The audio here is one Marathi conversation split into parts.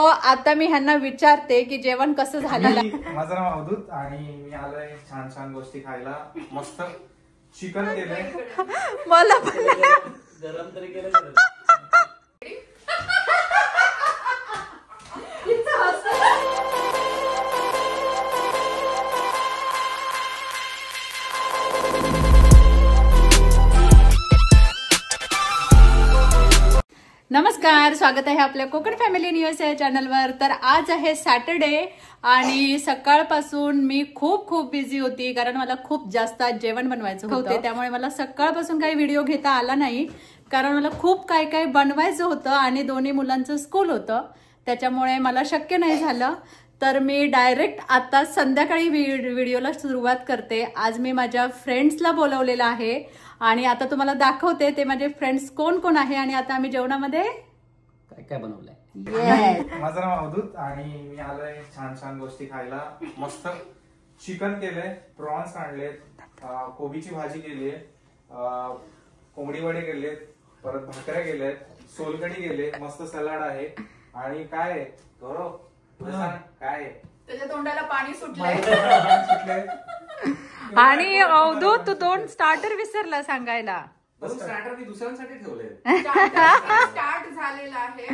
हो, आता मी ह्यांना विचारते की जेवण कसं झालेलं आहे. माझं नाव अवधूत आणि मी आलोय छान छान गोष्टी खायला. मस्त चिकन केलंय. मला गरम तरी केलं. नमस्कार, स्वागत आहे आपल्या कोकण फॅमिली न्यूज या चॅनलवर. तर आज आहे सॅटरडे आणि सकाळपासून मी खूप बिझी होती कारण मला खूप जास्त आज जेवण बनवायचं होतं. त्यामुळे मला सकाळपासून काही व्हिडिओ घेता आला नाही कारण मला खूप काय बनवायचं होतं आणि दोन्ही मुलांचं स्कूल होतं, त्याच्यामुळे मला शक्य नाही झालं. तर मी डायरेक्ट आता संध्याकाळी व्हिडिओला सुरुवात करते. आज मी माझ्या फ्रेंड्सला बोलवलेलं आहे आणि आता तुम्हाला दाखवते ते माझे फ्रेंड्स कोण कोण आहे आणि आता आम्ही जेवणामध्ये काय बनवलंय. माझं नाव अवधूत आणि मी आलोय छान छान गोष्टी खायला. मस्त चिकन केलंय, प्रॉन्स आणलेत, कोबीची भाजी केलीय, कोंबडी वडे केलेत, परत भाकऱ्या केल्यात, सोलकढी केले, मस्त सलाड आहे आणि काय गौरव काय त्याच्या तोंडाला पाणी सुटलंय. आणि अवधूत तू 2 स्टार्टर विसरला सांगायला. स्टार्टर मी दुसऱ्यांसाठी ठेवले. स्टार्ट झालेला आहे.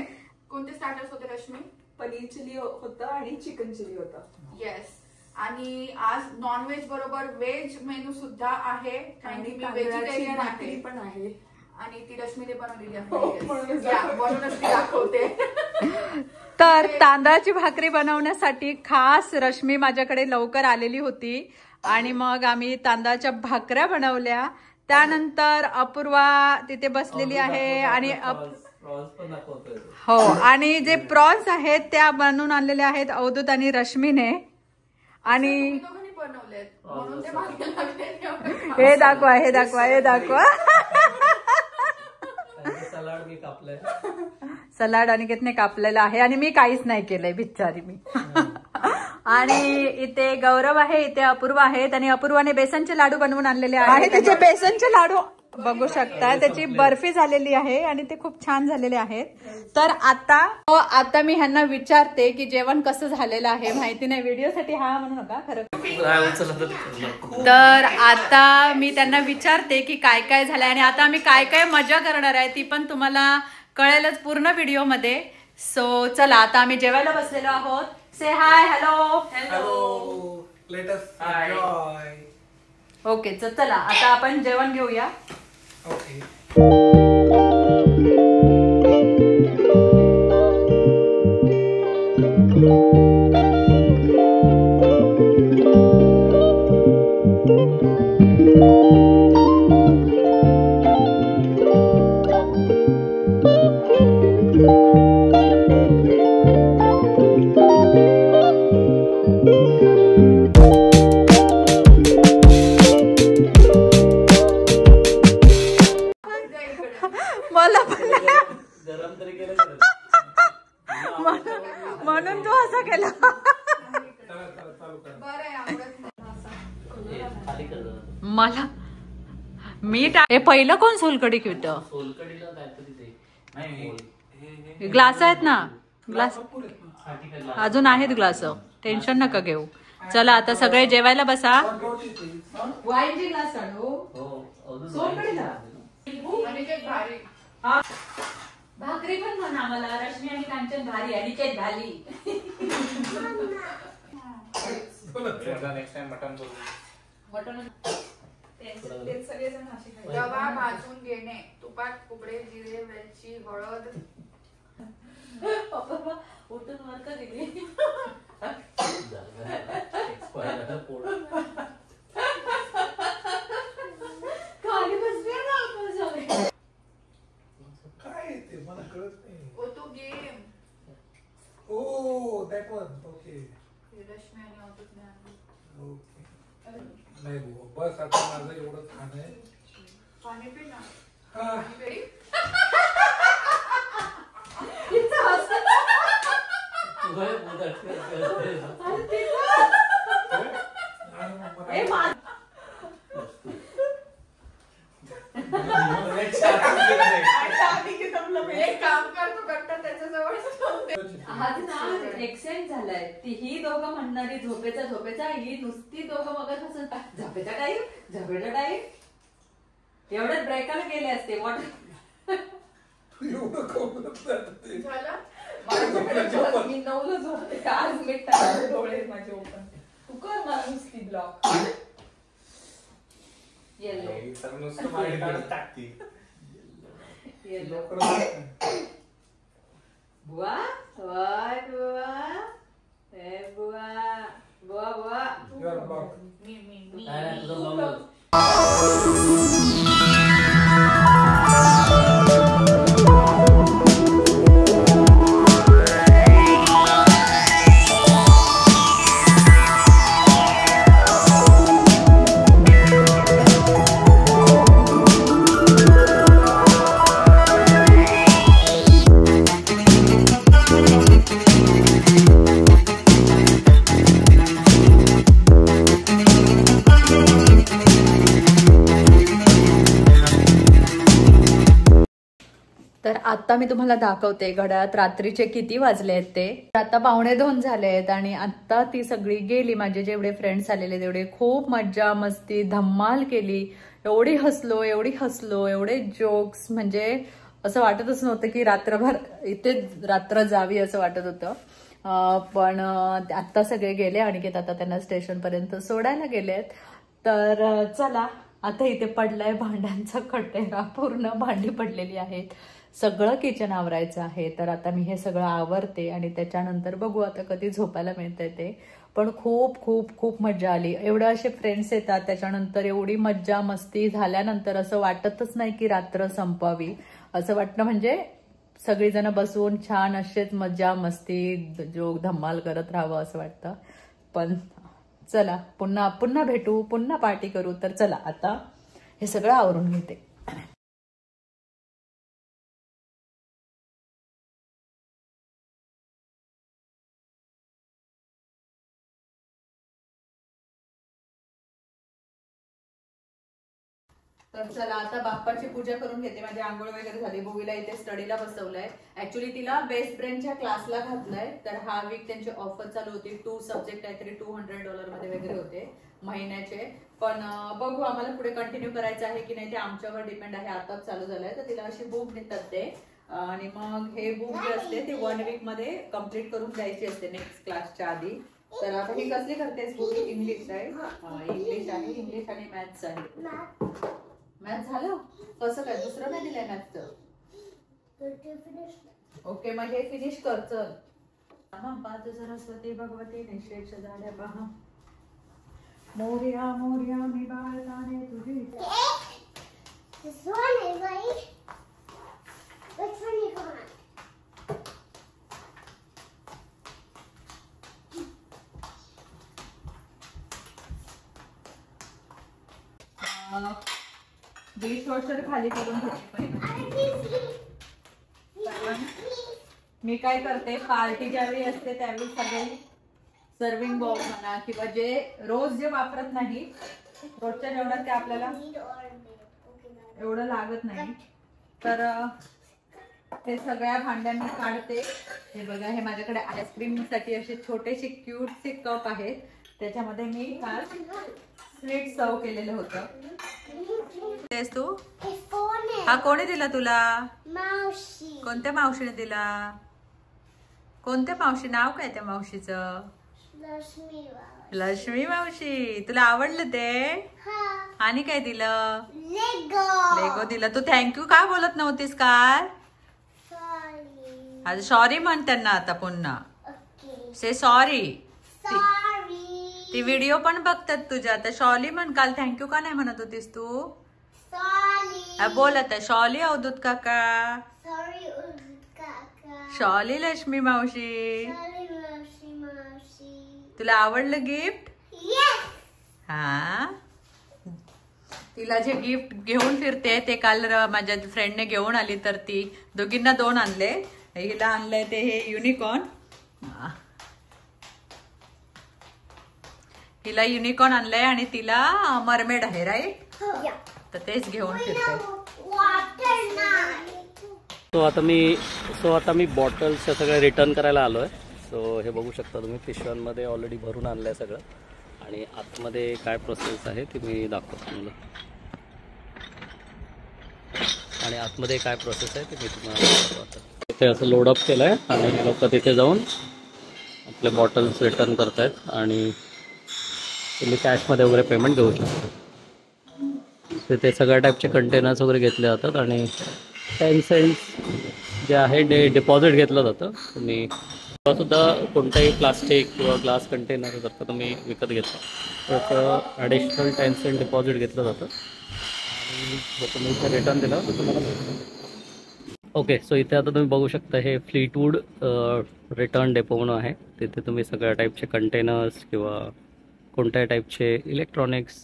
कोणते स्टार्टर्स होते रश्मी? पनीर चिली होतं आणि चिकन चिली होतं. येस. आणि आज नॉनव्हेज बरोबर व्हेज मेनू सुद्धा आहे आणि मी व्हेजिटेरियन आहे पण आहे आणि ती रश्मीने बनवलेली आहे म्हणूनच ती दाखवते. तर तांदळाची भाकरी बनवण्यासाठी खास रश्मी माझ्याकडे लवकर आलेली होती आणि मग आम्ही तांदळाच्या भाकऱ्या बनवल्या. त्यानंतर अपूर्वा तिथे बसलेली आहे आणि हो, आणि जे प्रॉन्स आहेत त्या बनवून आणलेल्या आहेत अवधूत आणि रश्मीने. आणि हे दाखवा सलाड मी कापलंय. सलाड अनिकेतने कापलेला आहे आणि मी काहीच नाही केलंय बिचारी मी. आणि इथे गौरव आहे, इथे अपूर्वा आहेत आणि अपूर्वाने बेसनचे लाडू बनवून आणलेले आहेत. त्याचे बेसनचे लाडू बघू शकता, त्याची बर्फी झालेली आहे आणि ते खूप छान झालेले आहेत. तर आता मी ह्यांना विचारते की जेवण कसं झालेलं आहे. माहिती नाही, व्हिडिओसाठी हा म्हणू नका खरं. तर आता मी त्यांना विचारते की काय झालंय आणि आता आम्ही काय मजा करणार आहे ती पण तुम्हाला कळेलच पूर्ण व्हिडिओ मध्ये. सो चला, आता आम्ही जेवायला बसलेलो आहोत. Say hi, hello. Let us enjoy. Okay, चला आता आपण जेवण घेऊया. ओके. गरम तरी केलं. म्हणून तू असं केलं. मला हे पहिलं कोण सोलकढी घेतं? सोलकडीला काहीतरी ते ग्लास आहेत ना, ग्लास अजून आहेत ग्लास, टेन्शन नका घेऊ. चला आता सगळे जेवायला बसा. वाईनचे ग्लास आणू. भाकरी पण म्हणा मला. रश्मी आणि कांचन भारी, अनिकेत भाली. नेक्स्ट टाइम मटन रवा भाजून घेणे, तुपात कुबडे, जिरे, वेलची, हळद. उठून वर का दिली. खाली बसले ना काय ते मला कळत नाही. ओ तो game. O that one. Okay. Rashmi आणि अवधूतने आणली. ओके. नाही बस आता माझं एवढं खाणं आहे. पाणी पी ना. एक काम कर, तू करता त्याच्याजवळ आज ना एक्सचेंज झालाय. ती ही दोघं म्हणणारी झोपेचा ही नुसती दोघं बघत असत झोपेचा टाईम एवढ्यात ब्रेकाला गेले असते. मी 9ला झोपते. आज मी डोळे माझे ओपन. तू कर मला नुसती ब्लॉक. येलो नुसतं मागे काढत टाकते. येलो बुवा वाय बुवा ए बुवा बुवा बुवा काय तुझं ब्लॉग तर आता मी तुम्हाला दाखवते घड्याळात रात्रीचे किती वाजले आहेत ते. आता 1:45 झाले आहेत आणि आता ती सगळी गेली. माझे जेवढे फ्रेंड्स आलेले तेवढे खूप मज्जा मस्ती धम्माल केली. एवढी हसलो एवढे जोक्स, म्हणजे असं वाटतच नव्हतं की रात्रभर इथे रात्र जावी असं वाटत होतं. पण आता सगळे गेले आणि आता त्यांना स्टेशन पर्यंत सोडायला गेलेत. तर चला आता इथे पडलाय भांड्यांचा कटेरा. पूर्ण भांडी पडलेली आहेत. सगळं किचन आवरायचं आहे. तर आता मी हे सगळं आवरते आणि त्याच्यानंतर बघू आता कधी झोपायला मिळतंय ते. पण खूप खूप खूप मज्जा आली. एवढे असे फ्रेंड्स येतात त्याच्यानंतर एवढी मज्जा मस्ती झाल्यानंतर असं वाटतच नाही की रात्र संपावी. असं वाटतं म्हणजे सगळीजण बसून छान असेच मज्जा मस्ती जोक धम्माल करत राहावं असं वाटतं. पण चला पुन्हा भेटू, पुन्हा पार्टी करू. तर चला आता हे सगळं आवरून घेते. तर चला आता बाप्पाची पूजा करून घेते. माझी आंघोळ वगैरे झाली. भूवीला इथे स्टडीला बसवलंय. ऍक्च्युली तिला बेस्ट ब्रेनच्या क्लासला घातलंय. तर हा वीक त्यांची ऑफर चालू होती. 2 सब्जेक्ट काहीतरी $200 मध्ये वगैरे होते महिन्याचे. पण बघू आम्हाला पुढे कंटिन्यू करायचं आहे की नाही ते आमच्यावर डिपेंड आहे. आताच चालू झालंय. तर तिला अशी बुक देतात ते आणि मग हे बुक जे असते ती 1 वीक मध्ये कम्प्लीट करून द्यायची असते नेक्स्ट क्लासच्या आधी. तर आता ही कसली करतेस बुक? इंग्लिश आहे. इंग्लिश आणि मॅथ्स आहे. मॅथ झालं? कसं काय दुसरं नाही दिलंय मॅथचं? ओके मग हे फिनिश कर. चल पाच सरस्वती भगवती निशेष झाल्या पहा. मोर्या मोर्या मी बाळगाणे तुझी. डिशवॉशर खाली करून घेते. मी काय करते पार्टी ज्यावेळी असते त्यावेळी सगळे सर्विंग बाउल म्हणा किंवा जे रोज जे वापरत नाही रोजच्या जेवणात ते आपल्याला एवढं लागत नाही. तर ते सगळ्या भांड्यांनी काढते. हे बघा हे माझ्याकडे आईस्क्रीम साठी असे छोटेसे क्यूटचे कप आहेत. त्याच्यामध्ये मी काल स्वीट सर्व केलेलं होतं. तेच तू हा कोणी दिला तुला? मावशी. कोणत्या मावशीने दिला? कोणत्या मावशी? नाव काय त्या मावशीचं? लक्ष्मी मावशी. तुला आवडलं ते? आणि काय दिलं? लेगो दिला. तू थँक्यू का बोलत नव्हतीस काय? आज सॉरी म्हण त्यांना आता पुन्हा. से सॉरी. ती व्हिडिओ पण बघतात तुझ्या. आता शॉली म्हण. काल थँक्यू का नाही म्हणत होतीस तू? बोल आता. शॉली अवधूत काका. शॉली लक्ष्मी मावशी. तुला आवडलं गिफ्ट? हा. तिला जे गिफ्ट घेऊन फिरते ते काल माझ्या फ्रेंडने घेऊन आली. तर ती दोघींना 2 आणले. हिला आणलंय ते हे युनिकॉर्न. हिला युनिकॉर्न आणलंय आणि तिला मरमेड आहे राईट. तर तेच घेऊन फिरते. सो आता मी बॉटल्स सगळे रिटर्न करायला आलो आहे. सो हे बघू शकता तुम्ही, पिशव्यांमध्ये ऑलरेडी भरून आणलं आहे सगळं. आणि आतमध्ये काय प्रोसेस आहे ती मी दाखवतो तुम्हाला. आणि आतमध्ये काय प्रोसेस आहे ते मी तुम्हाला दाखवतो. इथे असं लोडअप केलं आहे आणि लोक तिथे जाऊन आपले बॉटल्स रिटर्न करत आहेत आणि तुम्ही कॅशमध्ये वगैरे पेमेंट घेऊ शकता. तिथे सगळ्या टाईपचे कंटेनर्स वगैरे घेतले जातात आणि 10 सेंट्स जे आहे ते डिपॉझिट घेतलं जातं. तुम्ही सुद्धा कोणत्याही प्लास्टिक किंवा ग्लास कंटेनर जर का तुम्ही विकत घेतला तर ॲडिशनल 10 सेंट डिपॉझिट घेतलं जातं आणि जर तुम्ही इथे रिटर्न दिलं तर तुम्हाला मिळतं. ओके, सो इथे आता तुम्ही बघू शकता हे फ्लीटवूड रिटर्न डेपो म्हणून आहे. तिथे तुम्ही सगळ्या टाईपचे कंटेनर्स किंवा कोणत्याही टाईपचे इलेक्ट्रॉनिक्स,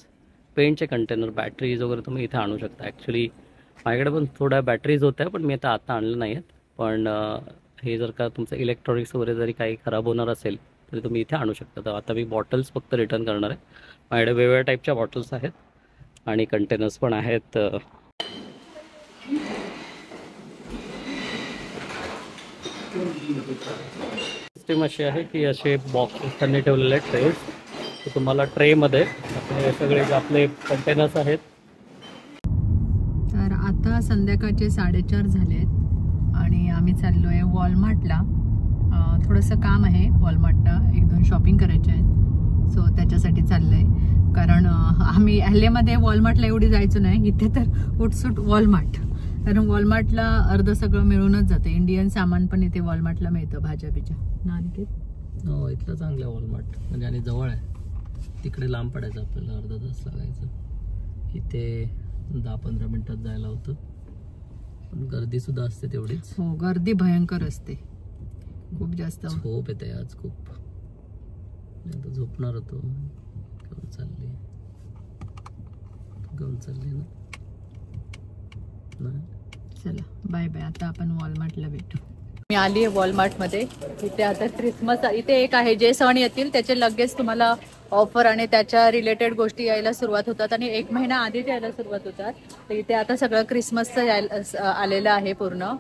पेंटचे कंटेनर, बॅटरीज वगैरे तुम्ही इथे आणू शकता. ॲक्च्युली माझ्याकडे पण थोड्या बॅटरीज होत्या पण मी आता आणलं नाही आहेत. पण हे जर का तुमचं इलेक्ट्रॉनिक्स वगैरे जरी काही खराब होणार असेल तरी तुम्ही इथे आणू शकता. तर आता मी बॉटल्स फक्त रिटर्न करणार आहे. माझ्याकडे वेगवेगळ्या टाईपच्या बॉटल्स आहेत आणि कंटेनर्स पण आहेत. सिस्टीम अशी आहे की असे बॉक्सेस त्यांनी ठेवलेले आहेत ट्रेज. तर तुम्हाला ट्रेमध्ये आपले सगळे जे आपले कंटेनर्स आहेत. तर आता संध्याकाळचे 4:30 झालेत आणि आम्ही चाललो आहे वॉलमार्टला. थोडंसं काम आहे वॉलमार्टला, 1-2 शॉपिंग करायचे आहेत. सो त्याच्यासाठी चाललं आहे. कारण आम्ही एल्लेमध्ये वॉलमार्टला एवढी जायचो नाही, इथे तर उठसूट वॉलमार्ट. कारण वॉलमार्टला अर्ध सगळं मिळूनच जातं. इंडियन सामान पण इथे वॉलमार्टला मिळतं, भाज्या बिज्या ना. हो, इथलं चांगलं आहे वॉलमार्ट म्हणजे. आणि जवळ आहे. तिकडे लांब पडायचं आपल्याला, अर्धा तास लागायचं. इथे 10-15 मिनिटात जायला होतं. पण गर्दी सुद्धा असते तेवढीच. हो, गर्दी भयंकर असते, खूप जास्त. झोप येते आज खूप. आता झोपणार होतो. घेऊन चालली ना. चला बाय बाय. आता आपण वॉलमार्टला भेटू. मी आली आहे वॉलमार्टमध्ये. इथे आता क्रिसमस इथे एक आहे, जे सण येतील त्याचे लगेच तुम्हाला ऑफर आणि त्याच्या रिलेटेड गोष्टी यायला सुरुवात होतात आणि 1 महिना आधीच यायला सुरुवात होतात. तर इथे आता सगळं क्रिसमसचं आलेलं आहे पूर्ण.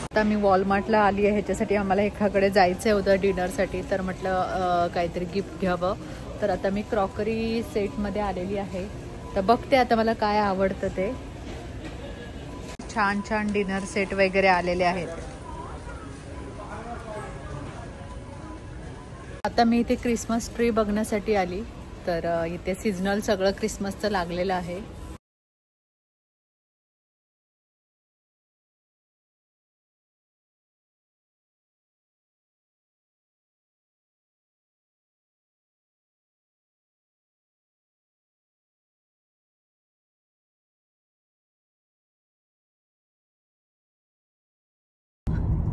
आता मी वॉलमार्टला आली आहे. ह्याच्यासाठी आम्हाला एकाकडे जायचं होतं डिनरसाठी. तर म्हटलं काहीतरी गिफ्ट घ्यावं. तर आता मी क्रॉकरी सेटमध्ये आलेली आहे. तर बघते आता मला काय आवडतं ते. छान छान डिनर सेट वगैरे आलेले आहेत. आता मी इथे क्रिसमस ट्री बघण्यासाठी आली. तर इथे सीजनल सगळं क्रिसमसचं लागलेलं आहे.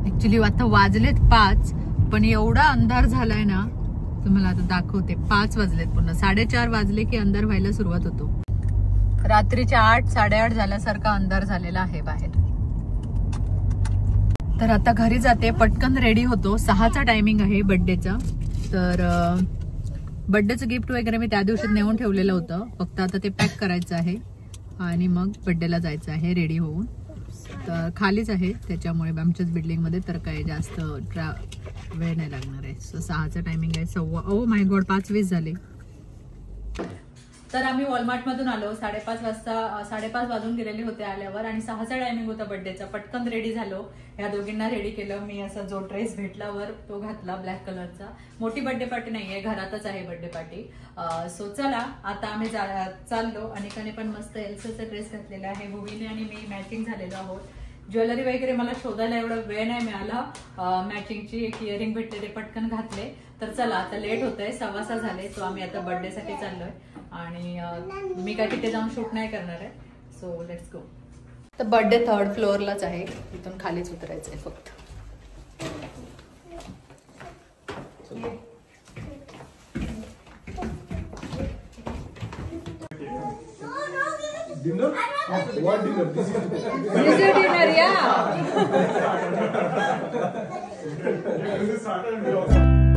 ऍक्च्युली आता वाजलेत 5, पण एवढा अंधार झालाय ना, तुम्हाला आता दाखवते. 5 वाजलेत, पुन्हा 4:30 वाजले की अंधार व्हायला सुरुवात होतो. रात्रीच्या 8-8:30 झाल्यासारखा अंधार झालेला आहे बाहेर. तर आता घरी जाते, पटकन रेडी होतो. 6चा टायमिंग आहे बर्थडेचा. तर बर्थडेचं गिफ्ट वगैरे मी त्या दिवशी नेऊन ठेवलेलं होतं. फक्त आता ते पॅक करायचं आहे आणि मग बर्थडेला जायचं आहे रेडी होऊन. तर खालीच आहे त्याच्यामुळे आमच्याच बिल्डिंगमध्ये, तर काही जास्त वेळ नाही लागणार आहे. 6चा टायमिंग आहे. 6:15. ओ माय गॉड, 5:20 झाले. तर आम्ही वॉलमार्टमधून आलो 5:30 वाजता. 5:30 वाजून गेलेले होते आल्यावर आणि 6चा टायमिंग होता बर्थडेचा. पटकन रेडी झालो. ह्या दोघींना रेडी केलं मी. असा जो ड्रेस भेटलावर तो घातला, ब्लॅक कलरचा. मोठी बर्थडे पार्टी नाहीये, घरातच आहे बर्थडे पार्टी. सो चला आता आम्ही चाललो. अनिकाने पण मस्त एल्साचा ड्रेस घातलेला आहे. भुवीने आणि मी मॅचिंग झालेलो आहोत. ज्वेलरी वगैरे मला शोधायला एवढा वेळ नाही मिळाला. मॅचिंगची एक इयरिंग भेटले, ते पटकन घातले. तर चला आता लेट होतंय, 6:15 झाले. सो आम्ही आता बर्थडेसाठी चाललोय आणि मी काय तिथे जाऊन शूट नाही करणार आहे. So let's go. तर बर्थडे 3rd फ्लोअरलाच आहे, इथून खालीच उतरायचं आहे फक्त. Dinner What dinner? This Busy dinner, yeah. is started.